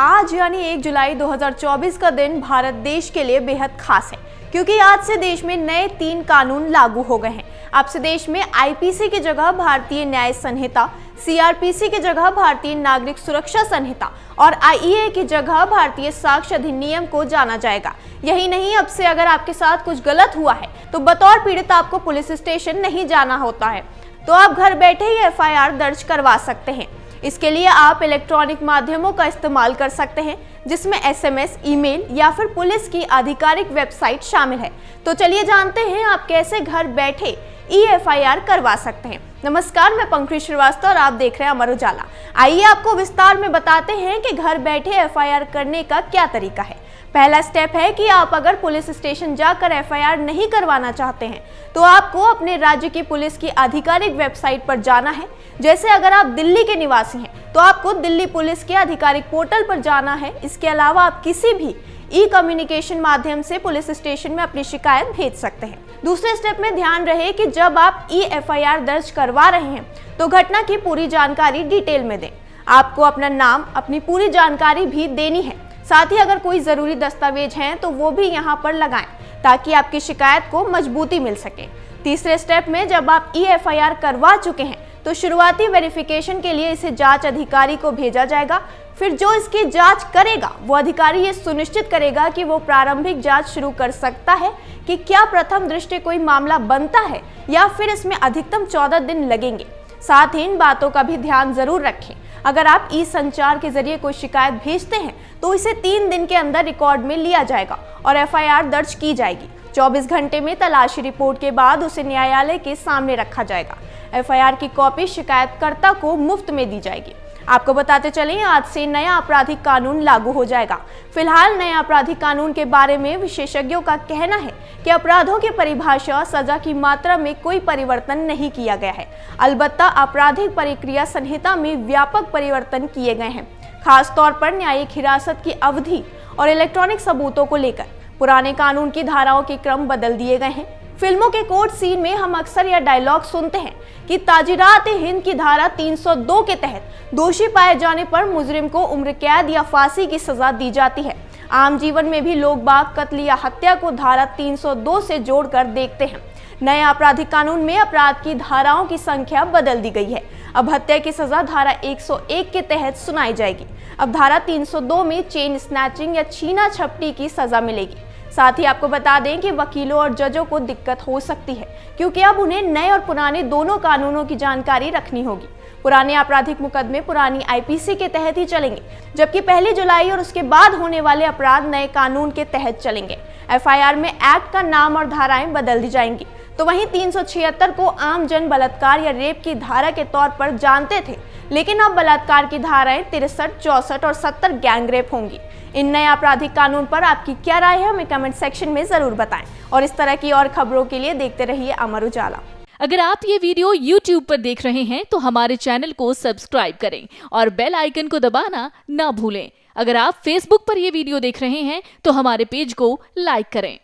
आज यानी 1 जुलाई 2024 का दिन भारत देश के लिए बेहद खास है, क्योंकि आज से देश में नए 3 कानून लागू हो गए हैं। अब से देश में आईपीसी की जगह भारतीय न्याय संहिता, सीआरपीसी की जगह भारतीय नागरिक सुरक्षा संहिता और आईईए की जगह भारतीय साक्ष्य अधिनियम को जाना जाएगा। यही नहीं, अब से अगर आपके साथ कुछ गलत हुआ है तो बतौर पीड़ित आपको पुलिस स्टेशन नहीं जाना होता है, तो आप घर बैठे ही एफआईआर दर्ज करवा सकते हैं। इसके लिए आप इलेक्ट्रॉनिक माध्यमों का इस्तेमाल कर सकते हैं, जिसमें एसएमएस, ईमेल या फिर पुलिस की आधिकारिक वेबसाइट शामिल है। तो चलिए जानते हैं आप कैसे घर बैठे एफआईआर करवा सकते हैं। नमस्कार, मैं पंकज श्रीवास्तव और आप देख रहे हैं अमर उजाला। आइए आपको विस्तार में बताते हैं कि घर बैठे एफआईआर करने का क्या तरीका है। पहला स्टेप है कि आप अगर पुलिस स्टेशन जाकर एफआईआर नहीं करवाना चाहते हैं तो आपको अपने राज्य की पुलिस की आधिकारिक वेबसाइट पर जाना है। जैसे अगर आप दिल्ली के निवासी हैं तो आपको दिल्ली पुलिस के आधिकारिक पोर्टल पर जाना है। इसके अलावा आप किसी भी ई कम्युनिकेशन माध्यम से पुलिस स्टेशन में अपनी शिकायत भेज सकते हैं। दूसरे स्टेप में ध्यान रहे कि जब आप एफआईआर दर्ज करवा रहे हैं तो घटना की पूरी जानकारी डिटेल में दें। आपको अपना नाम, अपनी पूरी जानकारी भी देनी है। साथ ही अगर कोई जरूरी दस्तावेज हैं तो वो भी यहाँ पर लगाएं, ताकि आपकी शिकायत को मजबूती मिल सके। तीसरे स्टेप में जब आप एफआईआर करवा चुके हैं तो शुरुआती वेरिफिकेशन के लिए इसे जांच अधिकारी को भेजा जाएगा। फिर जो इसकी जांच करेगा वो अधिकारी ये सुनिश्चित करेगा कि वो प्रारंभिक जांच शुरू कर सकता है कि क्या प्रथम दृष्टया कोई मामला बनता है या फिर इसमें अधिकतम 14 दिन लगेंगे। साथ ही इन बातों का भी ध्यान जरूर रखें। अगर आप ई संचार के जरिए कोई शिकायत भेजते हैं तो इसे 3 दिन के अंदर रिकॉर्ड में लिया जाएगा और एफआईआर दर्ज की जाएगी। 24 घंटे में तलाशी रिपोर्ट के बाद उसे न्यायालय के सामने रखा जाएगा। एफआईआर की कॉपी शिकायतकर्ता को मुफ्त में दी जाएगी। आपको बताते चलें, आज से नया आपराधिक कानून लागू हो जाएगा। फिलहाल नए आपराधिक कानून के बारे में विशेषज्ञों का कहना है कि अपराधों की परिभाषा, सजा की मात्रा में कोई परिवर्तन नहीं किया गया है। अलबत्ता आपराधिक प्रक्रिया संहिता में व्यापक परिवर्तन किए गए हैं, खास तौर पर न्यायिक हिरासत की अवधि और इलेक्ट्रॉनिक सबूतों को लेकर पुराने कानून की धाराओं के क्रम बदल दिए गए हैं। फिल्मों के कोर्ट सीन में हम अक्सर यह डायलॉग सुनते हैं कि ताजिरात-ए-हिंद की धारा 302 के तहत दोषी पाए जाने पर मुजरिम को उम्र कैद या फांसी की सजा दी जाती है। आम जीवन में भी लोग बाग कत्ल या हत्या को धारा 302 से जोड़कर देखते हैं। नए आपराधिक कानून में अपराध की धाराओं की संख्या बदल दी गई है। अब हत्या की सजा धारा 101 के तहत सुनाई जाएगी। अब धारा 302 में चेन स्नैचिंग या छीना झपटी की सजा मिलेगी। साथ ही आपको बता दें कि वकीलों और जजों को दिक्कत हो सकती है, क्योंकि अब उन्हें नए और पुराने दोनों कानूनों की जानकारी रखनी होगी। पुराने आपराधिक मुकदमे पुरानी आईपीसी के तहत ही चलेंगे, जबकि 1 जुलाई और उसके बाद होने वाले अपराध नए कानून के तहत चलेंगे। एफआईआर में एक्ट का नाम और धाराएं बदल दी जाएंगी। तो वहीं 376 को आम जन बलात्कार या रेप की धारा के तौर पर जानते थे, लेकिन अब बलात्कार की धाराएं 63, 64 और 70 गैंग रेप होंगी। इन नए आपराधिक कानून पर आपकी क्या राय है, हमें कमेंट सेक्शन में जरूर बताएं। और इस तरह की और खबरों के लिए देखते रहिए अमर उजाला। अगर आप ये वीडियो YouTube पर देख रहे हैं तो हमारे चैनल को सब्सक्राइब करें और बेल आइकन को दबाना ना भूलें। अगर आप Facebook पर ये वीडियो देख रहे हैं तो हमारे पेज को लाइक करें।